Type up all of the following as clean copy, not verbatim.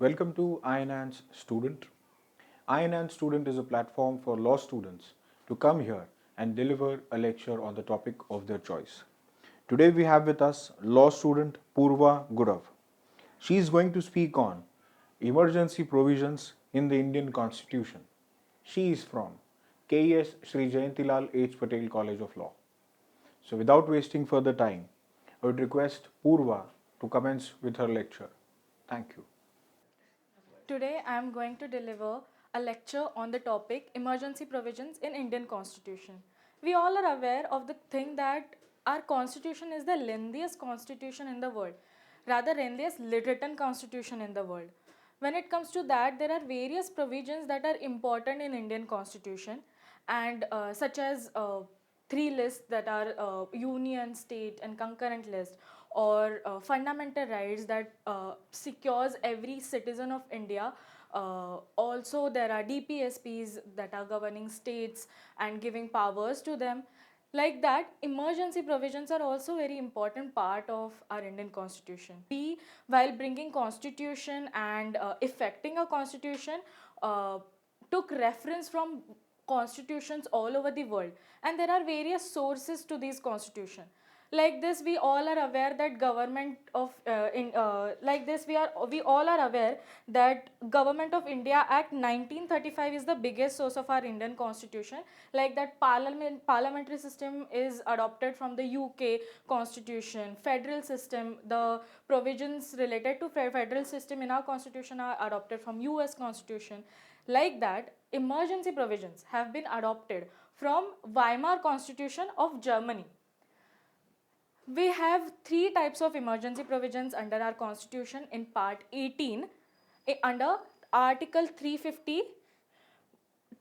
Welcome to INAN's Student. INAN Student is a platform for law students to come here and deliver a lecture on the topic of their choice. Today we have with us law student Poorva Gurav. She is going to speak on emergency provisions in the Indian Constitution. She is from KES Shri Jayantilal Patel College of Law. So without wasting further time, I would request Poorva to commence with her lecture. Thank you. Today I am going to deliver a lecture on the topic emergency provisions in Indian Constitution. We all are aware of the thing that our constitution is the lengthiest constitution in the world, rather lengthiest written constitution in the world. When it comes to that, there are various provisions that are important in Indian Constitution and such as three lists that are union, state and concurrent list, or fundamental rights that secures every citizen of India. Also there are DPSPs that are governing states and giving powers to them. Like that, emergency provisions are also very important part of our Indian Constitution. We, while bringing constitution and effecting a constitution, uh, took reference from constitutions all over the world, and there are various sources to these constitution. Like this, we all are aware that government of like this we all are aware that Government of India Act 1935 is the biggest source of our Indian Constitution. Like that, parliamentary system is adopted from the UK Constitution. Federal system, the provisions related to federal system in our Constitution are adopted from US Constitution. Like that, emergency provisions have been adopted from Weimar Constitution of Germany. We have three types of emergency provisions under our constitution in part 18 under article 350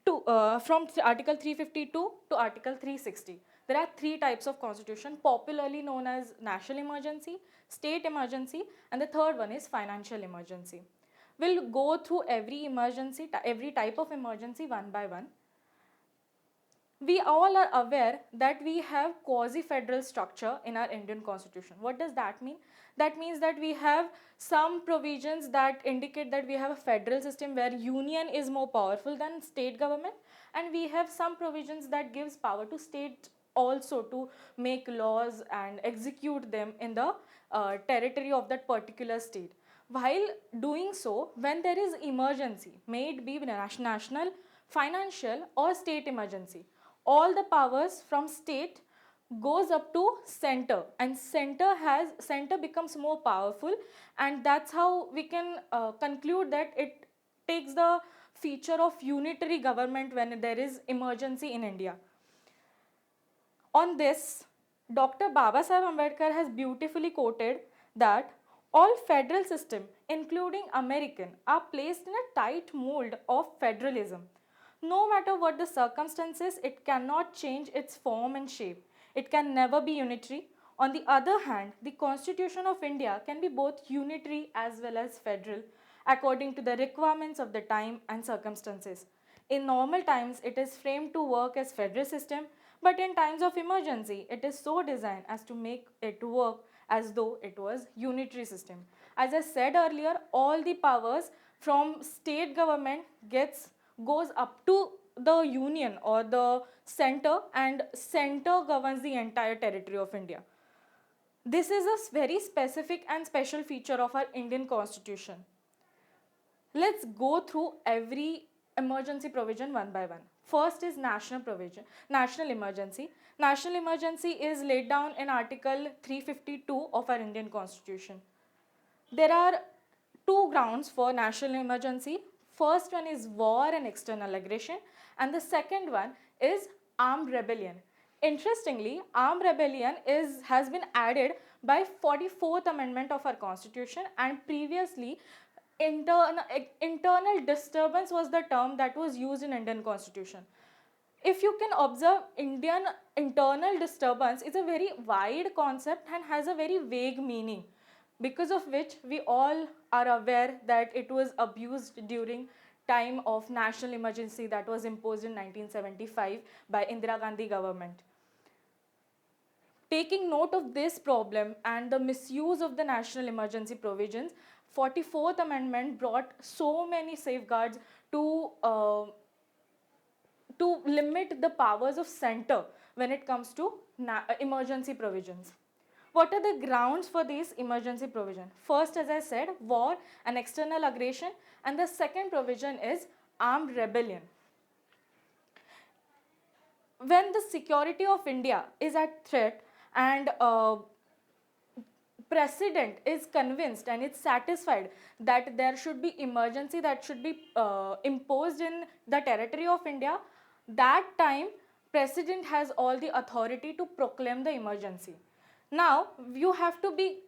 to from article 352 to article 360. There are three types of constitution popularly known as national emergency, state emergency, and the third one is financial emergency. We'll go through every emergency, every type of emergency one by one. We all are aware that we have quasi-federal structure in our Indian Constitution. What does that mean? That means that we have some provisions that indicate that we have a federal system where union is more powerful than state government, and we have some provisions that gives power to state also to make laws and execute them in the territory of that particular state. While doing so, when there is emergency, may it be national, financial or state emergency, all the powers from state goes up to center, and center becomes more powerful, and that's how we can conclude that it takes the feature of unitary government when there is emergency in India. On this, Dr. Babasaheb Ambedkar has beautifully quoted that all federal system, including American, are placed in a tight mold of federalism. No matter what the circumstances, it cannot change its form and shape. It can never be unitary. On the other hand, the Constitution of India can be both unitary as well as federal, according to the requirements of the time and circumstances. In normal times, it is framed to work as federal system, but in times of emergency, it is so designed as to make it work as though it was unitary system. As I said earlier, all the powers from state government goes up to the union or the center, and center governs the entire territory of India. This is a very specific and special feature of our Indian Constitution. Let's go through every emergency provision one by one. First is national provision, national emergency. National emergency is laid down in Article 352 of our Indian Constitution. There are two grounds for national emergency. First one is war and external aggression, and the second one is armed rebellion. Interestingly, armed rebellion has been added by 44th Amendment of our Constitution, and previously internal disturbance was the term that was used in Indian Constitution. If you can observe, Indian internal disturbance is a very wide concept and has a very vague meaning, because of which we all are aware that it was abused during time of national emergency that was imposed in 1975 by Indira Gandhi government. Taking note of this problem and the misuse of the national emergency provisions, 44th Amendment brought so many safeguards to to limit the powers of center when it comes to emergency provisions. What are the grounds for these emergency provision? First, as I said, war and external aggression, and the second provision is armed rebellion. When the security of India is at threat and president is convinced and is satisfied that there should be emergency that should be imposed in the territory of India, that time president has all the authority to proclaim the emergency. Now you have to be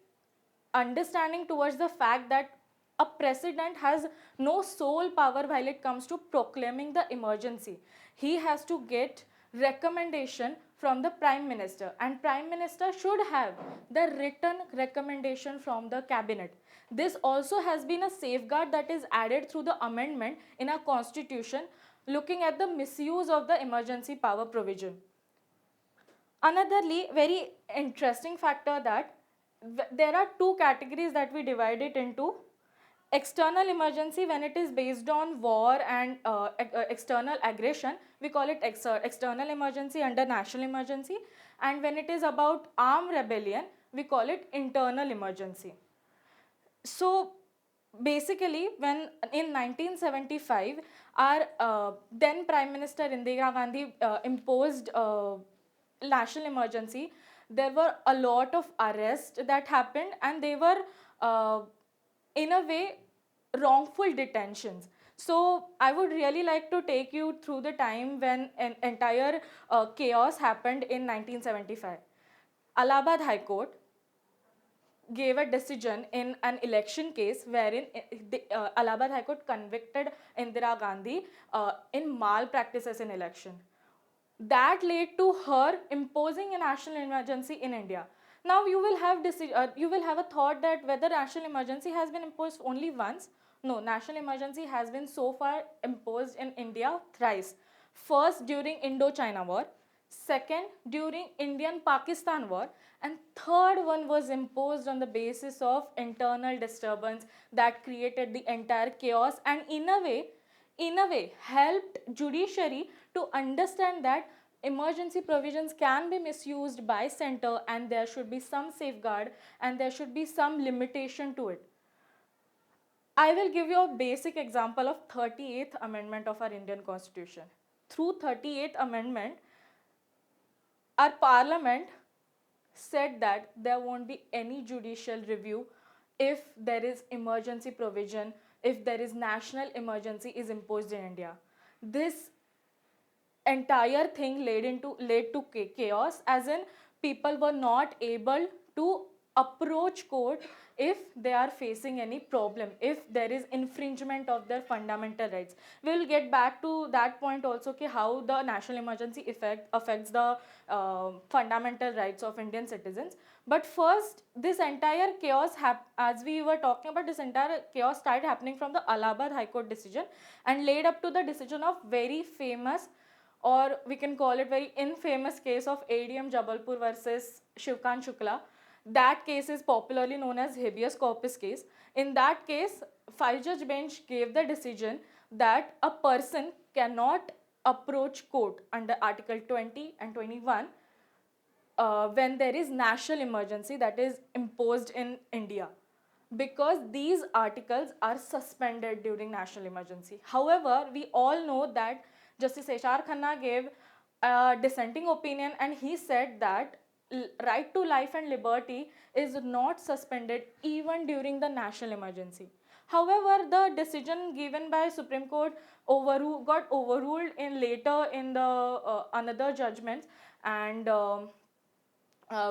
understanding towards the fact that a president has no sole power while it comes to proclaiming the emergency. He has to get recommendation from the prime minister, and prime minister should have the written recommendation from the cabinet. This also has been a safeguard that is added through the amendment in our constitution, looking at the misuse of the emergency power provision. Anotherly, very interesting factor that there are two categories that we divide it into. External emergency, when it is based on war and external aggression, we call it external emergency under national emergency, and when it is about armed rebellion, we call it internal emergency. So basically, when in 1975 our then Prime Minister Indira Gandhi imposed national emergency, there were a lot of arrests that happened, and they were in a way wrongful detentions. So I would really like to take you through the time when an entire chaos happened in 1975. Allahabad High Court gave a decision in an election case wherein Allahabad High Court convicted Indira Gandhi in malpractices in election. That led to her imposing a national emergency in India. Now you will have a thought that whether national emergency has been imposed only once. No, national emergency has been so far imposed in India thrice. First during Indo-China War, second during Indian-Pakistan War, and third one was imposed on the basis of internal disturbance that created the entire chaos, and in a way helped judiciary to understand that emergency provisions can be misused by center and there should be some safeguard and there should be some limitation to it. I will give you a basic example of 38th Amendment of our Indian Constitution. Through 38th Amendment, our Parliament said that there won't be any judicial review if there is emergency provision, if there is national emergency is imposed in India. This entire thing led to chaos, as in people were not able to approach court if they are facing any problem, if there is infringement of their fundamental rights. We will get back to that point also, okay, how the national emergency affects the fundamental rights of Indian citizens. But first, this entire chaos, as we were talking about, this entire chaos started happening from the Allahabad High Court decision and led up to the decision of very famous, or we can call it very infamous, case of ADM Jabalpur versus Shivkant Shukla. That case is popularly known as habeas corpus case. In that case, 5-judge bench gave the decision that a person cannot approach court under Article 20 and 21 when there is national emergency that is imposed in India, because these articles are suspended during national emergency. However, we all know that Justice H.R. Khanna gave a dissenting opinion, and he said that right to life and liberty is not suspended even during the national emergency. However, the decision given by Supreme Court got overruled in later in the another judgments, and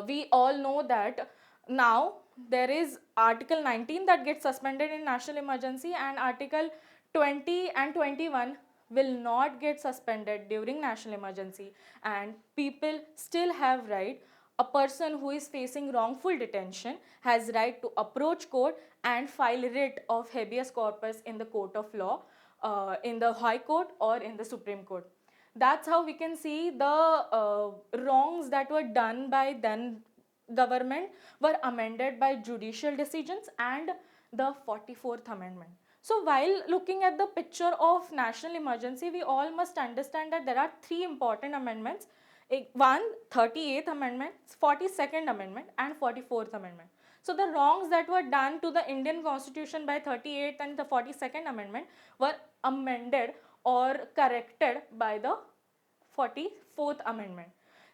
we all know that now there is Article 19 that gets suspended in national emergency, and Article 20 and 21 will not get suspended during national emergency, and people still have right. A person who is facing wrongful detention has right to approach court and file writ of habeas corpus in the court of law, in the High Court or in the Supreme Court. That's how we can see the wrongs that were done by then government were amended by judicial decisions, and the 44th Amendment. So while looking at the picture of national emergency, we all must understand that there are three important amendments. One, 38th Amendment, 42nd Amendment and 44th Amendment. So the wrongs that were done to the Indian Constitution by 38th and the 42nd Amendment were amended or corrected by the 44th Amendment.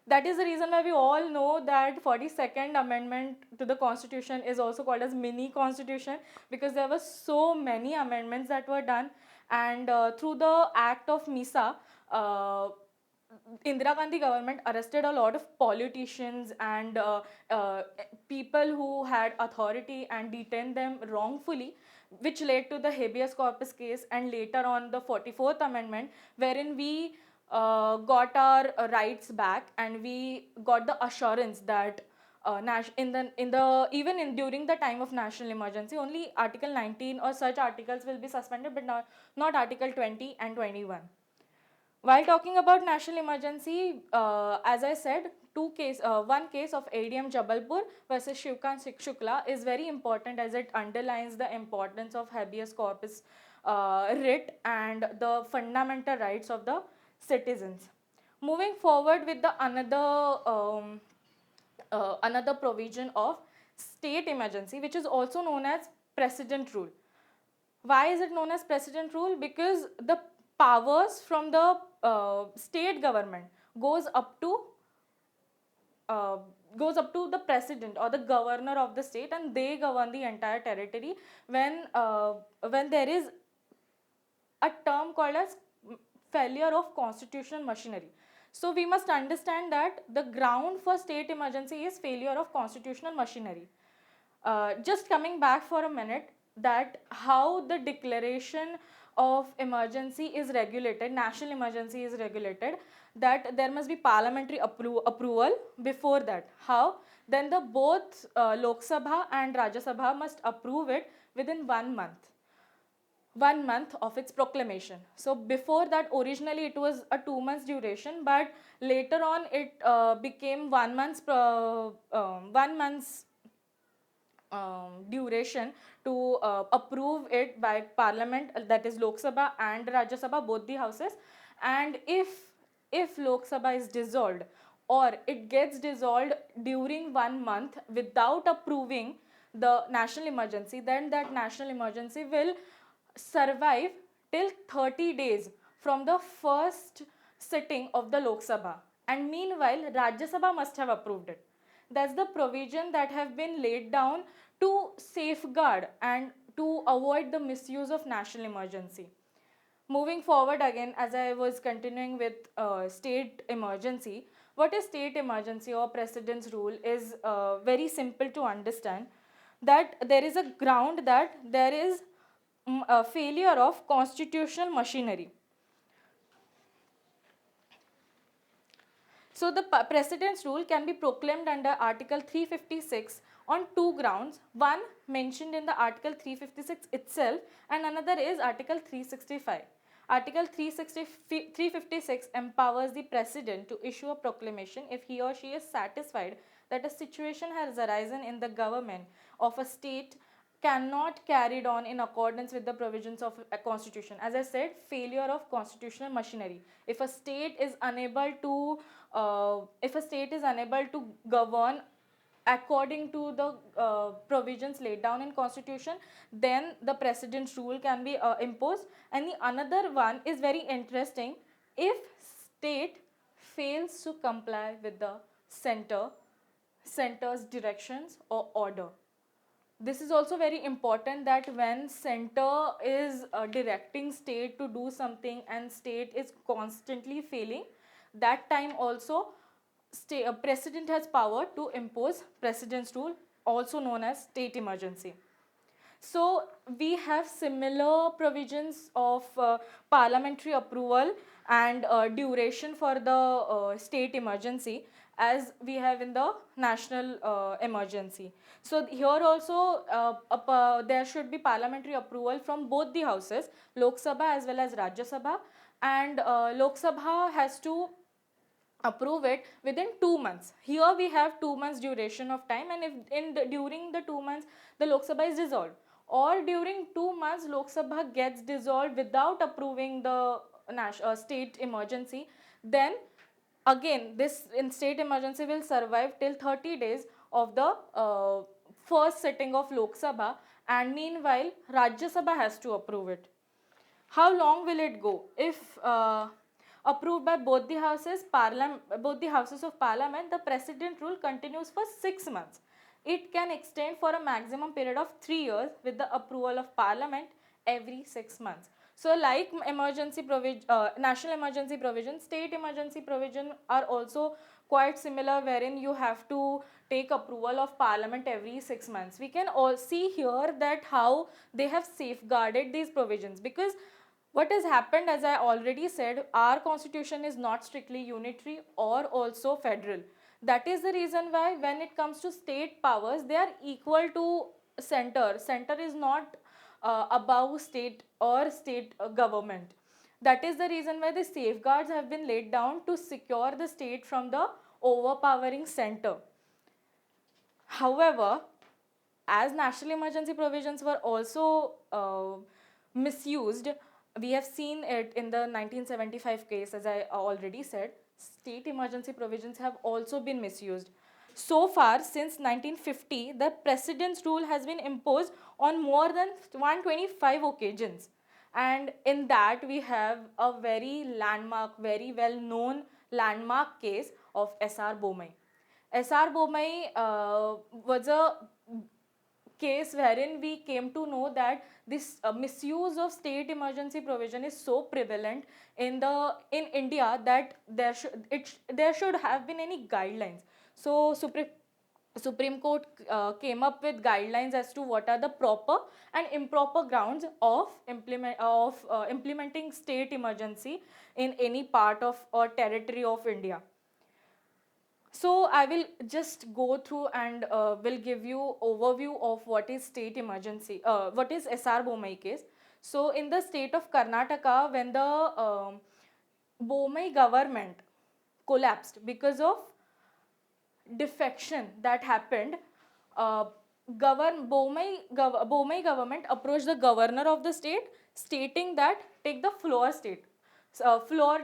That is the reason why we all know that 42nd Amendment to the Constitution is also called as mini Constitution, because there were so many amendments that were done, and through the act of MISA, Indira Gandhi government arrested a lot of politicians and people who had authority and detained them wrongfully, which led to the habeas corpus case and later on the 44th Amendment, wherein we got our rights back and we got the assurance that during the time of national emergency, only Article 19 or such articles will be suspended, but not Article 20 and 21. While talking about national emergency, as I said, one case of ADM Jabalpur versus Shivkant Shukla is very important, as it underlines the importance of habeas corpus writ and the fundamental rights of the citizens. Moving forward with the another provision of state emergency, which is also known as precedent rule. Why is it known as precedent rule? Because the powers from the state government goes up to the president or the governor of the state, and they govern the entire territory when there is a term called as failure of constitutional machinery. So we must understand that the ground for state emergency is failure of constitutional machinery. Just coming back for a minute, that how the declaration of emergency is regulated, national emergency is regulated, that there must be parliamentary approval before that. How? Then the both Lok Sabha and Rajya Sabha must approve it within 1 month of its proclamation. So before that, originally it was a 2 months duration, but later on it became 1 month's duration to approve it by parliament, that is Lok Sabha and Rajya Sabha, both the houses. And if Lok Sabha is dissolved or it gets dissolved during 1 month without approving the national emergency, then that national emergency will survive till 30 days from the first sitting of the Lok Sabha, and meanwhile Rajya Sabha must have approved it. That's the provision that have been laid down to safeguard and to avoid the misuse of national emergency. Moving forward again, as I was continuing with state emergency, what is state emergency or precedence rule is very simple to understand, that there is a ground that there is a failure of constitutional machinery. So the precedence rule can be proclaimed under Article 356 on two grounds. One mentioned in the Article 356 itself, and another is Article 365. Article 356 empowers the President to issue a proclamation if he or she is satisfied that a situation has arisen in the government of a state cannot carried on in accordance with the provisions of a constitution. As I said, failure of constitutional machinery. If a state is unable to govern according to the provisions laid down in constitution, then the precedent rule can be imposed. And the another one is very interesting: if state fails to comply with the center's directions or order. This is also very important, that when center is directing state to do something and state is constantly failing, that time also president has power to impose precedence rule, also known as state emergency. So we have similar provisions of parliamentary approval and duration for the state emergency as we have in the national emergency. So here also there should be parliamentary approval from both the houses, Lok Sabha as well as Rajya Sabha, and Lok Sabha has to approve it within 2 months. Here we have 2 months duration of time, and if during the 2 months the Lok Sabha is dissolved, or during 2 months Lok Sabha gets dissolved without approving the state emergency, then again this in state emergency will survive till 30 days of the first sitting of Lok Sabha, and meanwhile Rajya Sabha has to approve it. How long will it go? If approved by both the houses of parliament, the president rule continues for 6 months. It can extend for a maximum period of 3 years with the approval of parliament every 6 months. So, like national emergency provision, state emergency provision are also quite similar, wherein you have to take approval of parliament every 6 months. We can all see here that how they have safeguarded these provisions, because what has happened, as I already said, our constitution is not strictly unitary or also federal. That is the reason why when it comes to state powers, they are equal to center. Center is not above state or state government. That is the reason why the safeguards have been laid down to secure the state from the overpowering center. However, as national emergency provisions were also misused, we have seen it in the 1975 case, as I already said, state emergency provisions have also been misused. So far, since 1950, the President's rule has been imposed on more than 125 occasions. And in that, we have a very landmark, very well known landmark case of S.R. Bomai. S.R. Bomai was a case wherein we came to know that this misuse of state emergency provision is so prevalent in India that there should have been any guidelines. So Supreme Court came up with guidelines as to what are the proper and improper grounds of implementing state emergency in any part of or territory of India. So I will just go through and will give you overview of what is state emergency, what is SR Bomai case. So in the state of Karnataka, when the Bomai government collapsed because of defection that happened, Bomai government approached the governor of the state stating that take the floor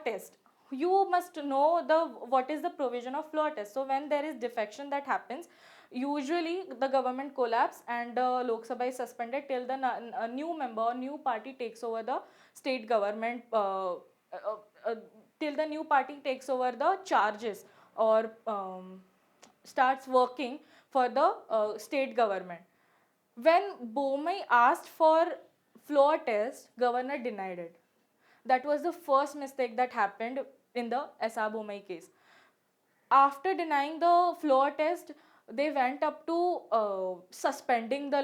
test. You must know what is the provision of floor test. So when there is defection that happens, usually the government collapse and Lok Sabha is suspended till the new party takes over the state government, till the new party takes over the charges or starts working for the state government. When Bomai asked for floor test, governor denied it. That was the first mistake that happened in the S.R. Bomai case. After denying the floor test, they went up to suspending the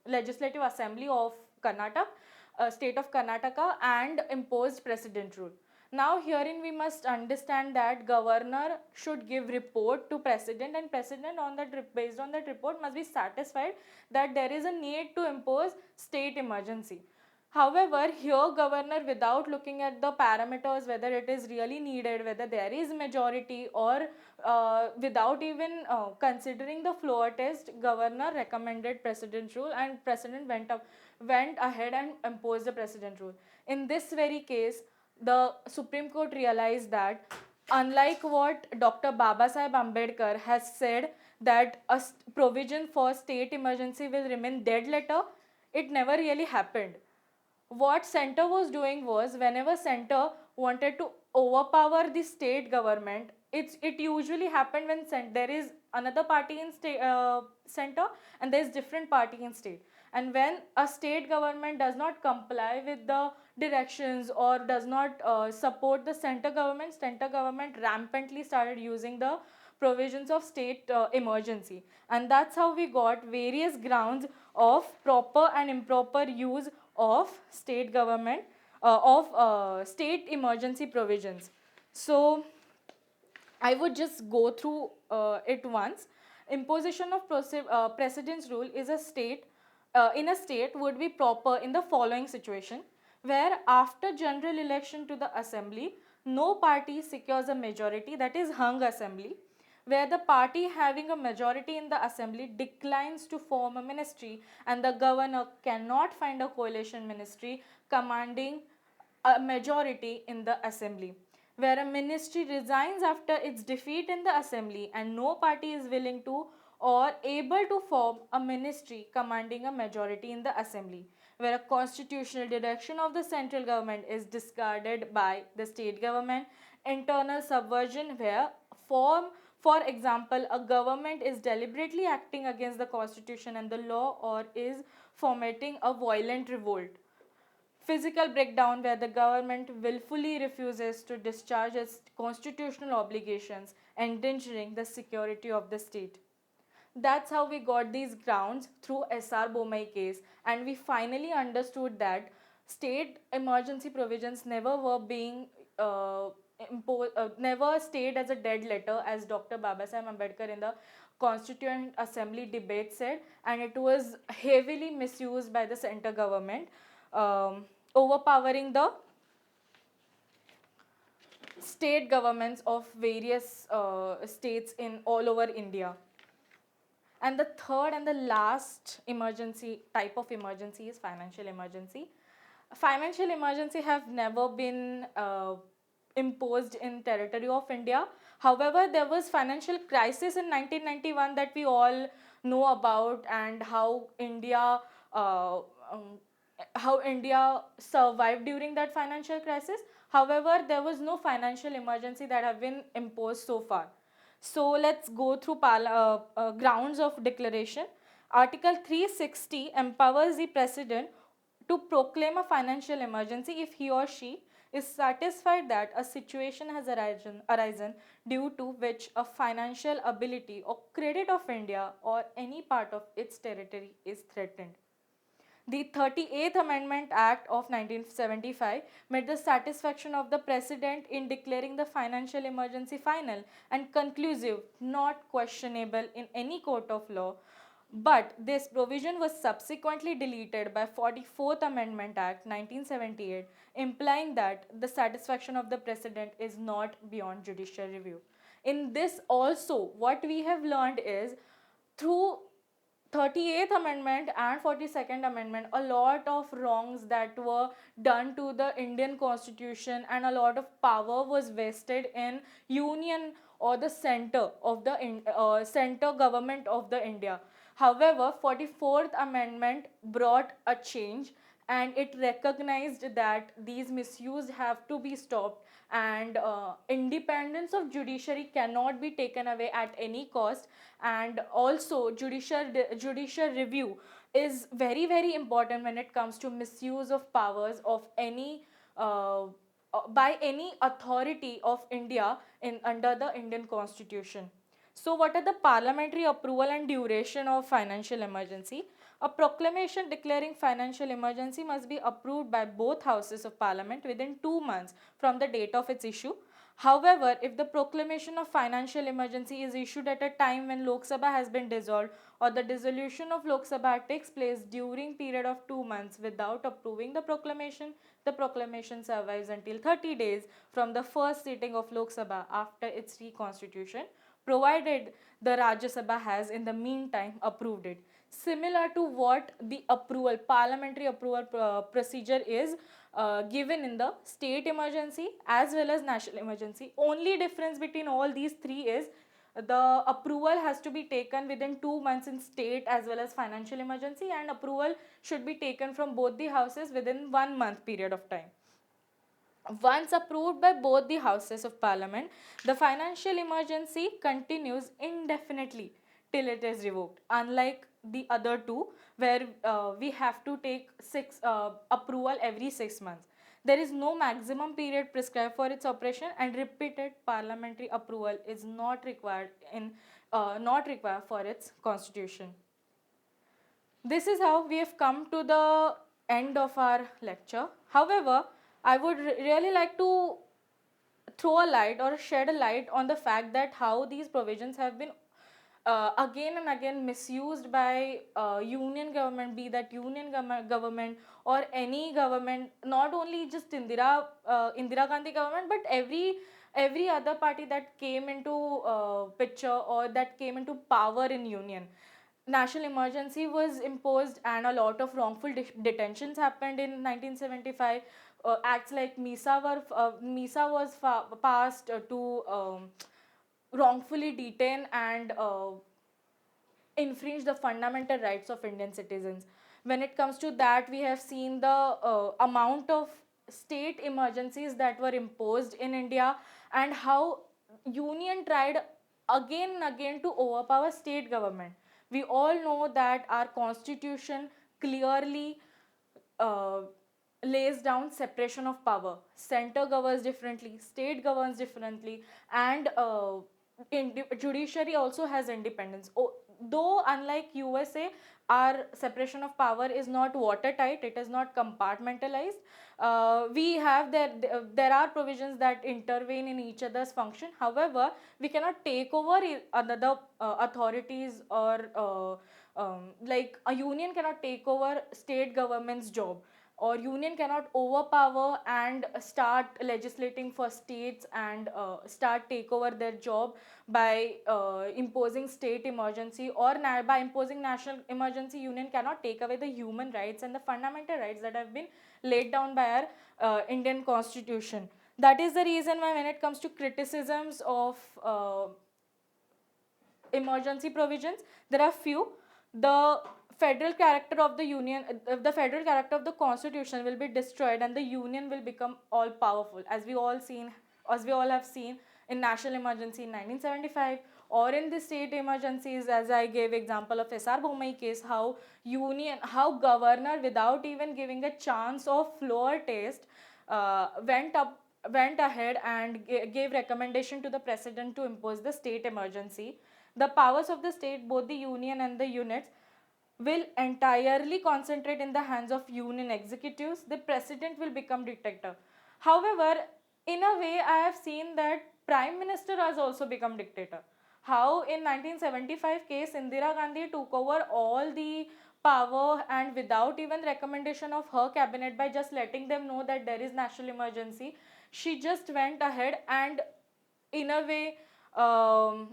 Legislative Assembly of Karnataka, state of Karnataka, and imposed president rule. Now herein we must understand that governor should give report to president, and president based on that report must be satisfied that there is a need to impose state emergency. However, here governor, without looking at the parameters, whether it is really needed, whether there is majority, or without even considering the floor test, governor recommended president rule, and president went ahead and imposed the president rule. In this very case, the Supreme Court realized that unlike what Dr. Babasaheb Ambedkar has said, that a provision for state emergency will remain dead letter, it never really happened. What center was doing was, whenever center wanted to overpower the state government, it usually happened when there is another party in center and there is different party in state, and when a state government does not comply with the directions or does not support the center government rampantly started using the provisions of state emergency, and that's how we got various grounds of proper and improper use of state government of state emergency provisions. So I would just go through it once. Imposition of precedence rule is a state in a state would be proper in the following situation, where after general election to the assembly, no party secures a majority, that is hung assembly, where the party having a majority in the assembly declines to form a ministry and the governor cannot find a coalition ministry commanding a majority in the assembly, where a ministry resigns after its defeat in the assembly and no party is willing to or able to form a ministry commanding a majority in the assembly, where a constitutional direction of the central government is discarded by the state government, internal subversion where form for example a government is deliberately acting against the constitution and the law or is fomenting a violent revolt, physical breakdown where the government willfully refuses to discharge its constitutional obligations, endangering the security of the state. That's how we got these grounds through SR Bomai case, and we finally understood that state emergency provisions never were being never stayed as a dead letter, as Dr. Babasaheb Ambedkar in the Constituent Assembly debate said, and it was heavily misused by the center government, overpowering the state governments of various states in all over India. And the third and the last emergency type of emergency is financial emergency. Financial emergency have never been imposed in territory of India. However, there was financial crisis in 1991 that we all know about, and uh, um, how India survived during that financial crisis. However, there was no financial emergency that have been imposed so far. So let's go through grounds of declaration. Article 360 empowers the president to proclaim a financial emergency if he or she is satisfied that a situation has arisen due to which a financial ability or credit of India or any part of its territory is threatened. The 38th Amendment Act of 1975 made the satisfaction of the President in declaring the financial emergency final and conclusive, not questionable in any court of law. But this provision was subsequently deleted by 44th Amendment Act 1978, implying that the satisfaction of the President is not beyond judicial review. In this also, what we have learned is through 38th Amendment and 42nd Amendment, a lot of wrongs that were done to the Indian Constitution and a lot of power was vested in Union or the center of the center government of the India. However, 44th Amendment brought a change and it recognized that these misuse have to be stopped, and independence of judiciary cannot be taken away at any cost, and also judicial review is very very important when it comes to misuse of powers of any by any authority of India in under the Indian Constitution. So, what are the parliamentary approval and duration of financial emergency? A proclamation declaring financial emergency must be approved by both houses of parliament within 2 months from the date of its issue. However, if the proclamation of financial emergency is issued at a time when Lok Sabha has been dissolved or the dissolution of Lok Sabha takes place during period of 2 months without approving the proclamation survives until 30 days from the first sitting of Lok Sabha after its reconstitution, provided the Rajya Sabha has in the meantime approved it. Similar to what the parliamentary approval procedure is given in the state emergency as well as national emergency. Only difference between all these three is the approval has to be taken within 2 months in state as well as financial emergency, and approval should be taken from both the houses within 1 month period of time. Once approved by both the houses of parliament, the financial emergency continues indefinitely till it is revoked. Unlike the other two, where we have to take approval every 6 months. There is no maximum period prescribed for its operation, and repeated parliamentary approval is not required for its constitution. This is how we have come to the end of our lecture. However, I would really like to throw a light or shed a light on the fact that how these provisions have been again and again misused by union government, be that union government or any government, not only just Indira Gandhi government, but every other party that came into picture or that came into power in union, national emergency was imposed and a lot of wrongful detentions happened in 1975. Acts like MISA was passed to wrongfully detain and infringe the fundamental rights of Indian citizens. When it comes to that, we have seen the amount of state emergencies that were imposed in India and how union tried again and again to overpower state government. We all know that our constitution clearly uh, lays down separation of power. Center governs differently, state governs differently, and judiciary also has independence. Though unlike USA, our separation of power is not watertight; it is not compartmentalized. We have there are provisions that intervene in each other's function. However, we cannot take over another authorities or like a union cannot take over state government's job, or union cannot overpower and start legislating for states and start take over their job by imposing state emergency, or by imposing national emergency. Union cannot take away the human rights and the fundamental rights that have been laid down by our Indian constitution. That is the reason why when it comes to criticisms of emergency provisions, there are few. The federal character of the union, the federal character of the constitution will be destroyed and the union will become all powerful, as we all have seen in national emergency in 1975, or in the state emergencies, as I gave example of SR Bommai case, how governor, without even giving a chance of floor taste, went ahead and gave recommendation to the president to impose the state emergency. The powers of the state, both the union and the units, will entirely concentrate in the hands of union executives. The president will become dictator. However, in a way, I have seen that prime minister has also become dictator. How in 1975 case, Indira Gandhi took over all the power and without even recommendation of her cabinet, by just letting them know that there is national emergency, she just went ahead and in a way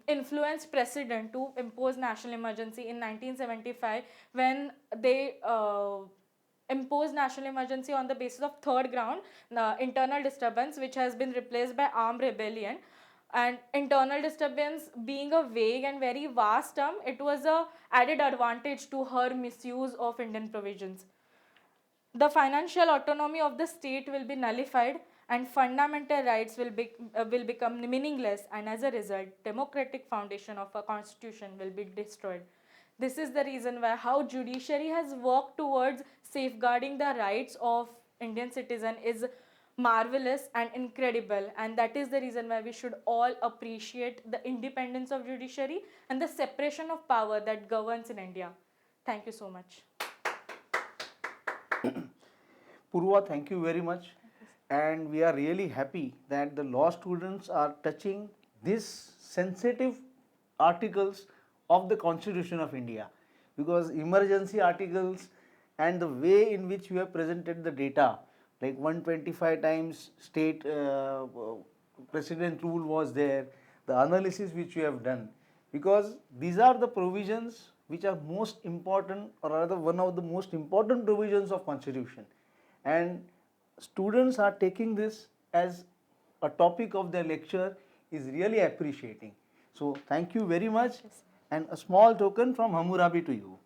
influenced president to impose national emergency in 1975, when they imposed national emergency on the basis of third ground, internal disturbance, which has been replaced by armed rebellion. And internal disturbance being a vague and very vast term, it was a added advantage to her misuse of Indian provisions. The financial autonomy of the state will be nullified and fundamental rights will become meaningless, and as a result democratic foundation of a constitution will be destroyed. This is the reason why how judiciary has worked towards safeguarding the rights of Indian citizen is marvelous and incredible, and that is the reason why we should all appreciate the independence of judiciary and the separation of power that governs in India. Thank you so much. Poorva, thank you very much. And we are really happy that the law students are touching these sensitive articles of the Constitution of India, because emergency articles and the way in which you have presented the data, like 125 times state president rule was there, the analysis which you have done, because these are the provisions which are most important, or rather one of the most important provisions of Constitution, and students are taking this as a topic of their lecture is really appreciating. So thank you very much, and a small token from Hammurabi to you.